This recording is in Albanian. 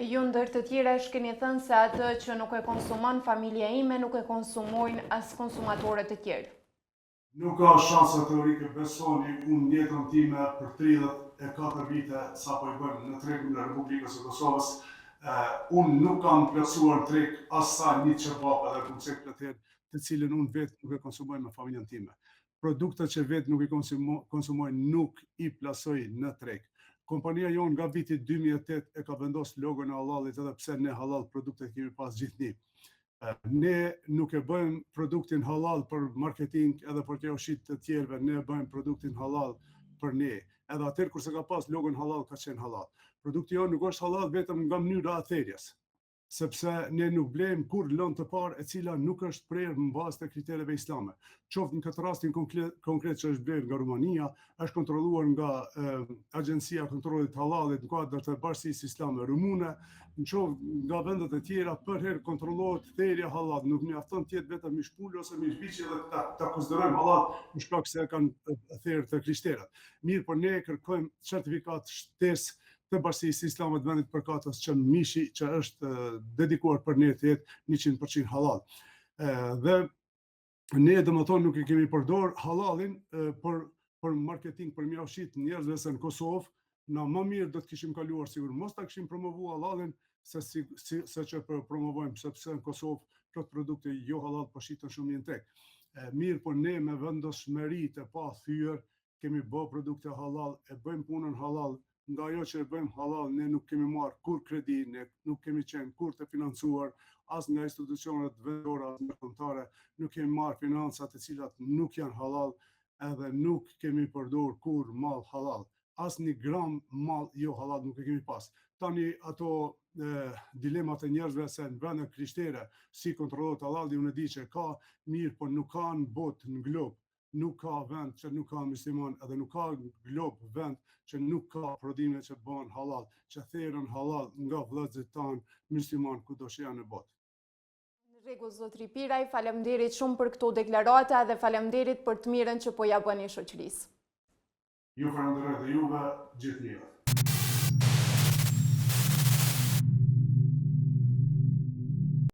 Ju ndër të tjera keni thënë se atë që nuk e konsumon familja ime nuk e konsumojnë as konsumatorët të tjerë. Nuk ka shansa teorike, besoni, unë jetën time për 34 vite sa po i bën në tregun e Republikës së Kosovës, unë nuk kam plotësuar treg as sa një çebap edhe koncept plotëhet, të cilën unë vetë nuk e konsumoj me familjen time. Produktet që vetë nuk i konsumoj nuk i plasoj në treg. Kompania jonë nga viti 2008 e ka vendosur logon e halalit, edhe pse ne halal produkte kemi pas gjithnjë. Ne nuk e bëjmë produktin halal për marketing edhe për t'ja ushqit të tjerëve, ne e bëjmë produktin halal për ne. Edhe atëherë kurse ka pas logon halal, ka qenë halal. Produkti jonë nuk është halal vetëm nga mënyra e atherjes, sepse ne nuk blejmë kur lëndë të parë e cila nuk është prerë në bazë të kritereve islame. Qoftë në këtë rastin konkret që është blerë nga Rumania, është kontrolluar nga Agjencia e Kontrollit Halalit në kuadër të Bashkisë Islame Rumune, në qoftë nga vendet e tjera për herë kontrollohet therja halal, nuk mjafton të jetë vetëm mish pulë ose mish biçi dhe ta konsiderojmë halal në shkak se kanë therë të krishterët. Mirë, por ne kërkojmë certifikat shtesë të Bashkisë Islame të vendit përkatës që mishi që është dedikuar për ne të jetë 100% halal. Dhe ne domethënë nuk e kemi përdor halalin për marketing, për mja ushqit njerëzve se në Kosovë, na më mirë do të kishim kaluar sigur mos ta kishim promovuar halalin se që promovojmë, sepse në Kosovë këto produkte jo halal po shiten shumë në treg. Mirë, po ne me vendoshmëri të pa thyer kemi bë produkte halal, e bëjmë punën halal. Nga ajo që e bëjmë halal, ne nuk kemi marrë kur kredi, ne nuk kemi qenë kur të financuar, as nga institucionet vendore, as nga kontare, nuk kemi marrë financat të cilat nuk janë halal, edhe nuk kemi përdor kur mall halal. As një gram mall jo halal nuk e kemi pas. Tani ato dilemat e njerëzve se në vende krishtere si kontrollohet halali, unë e di që ka mirë, por nuk ka në botë, në glob. Nuk ka vend që nuk ka musliman, edhe nuk ka glob vend që nuk ka prodhime që bëhen halal, që therën halal nga vëllezërit tanë musliman kudo që janë në botë. Në rregull, zotri Piraj, faleminderit shumë për këto deklarata dhe faleminderit për të mirën që po ja bëni shoqërisë. Ju falenderoj dhe juve gjithnjë.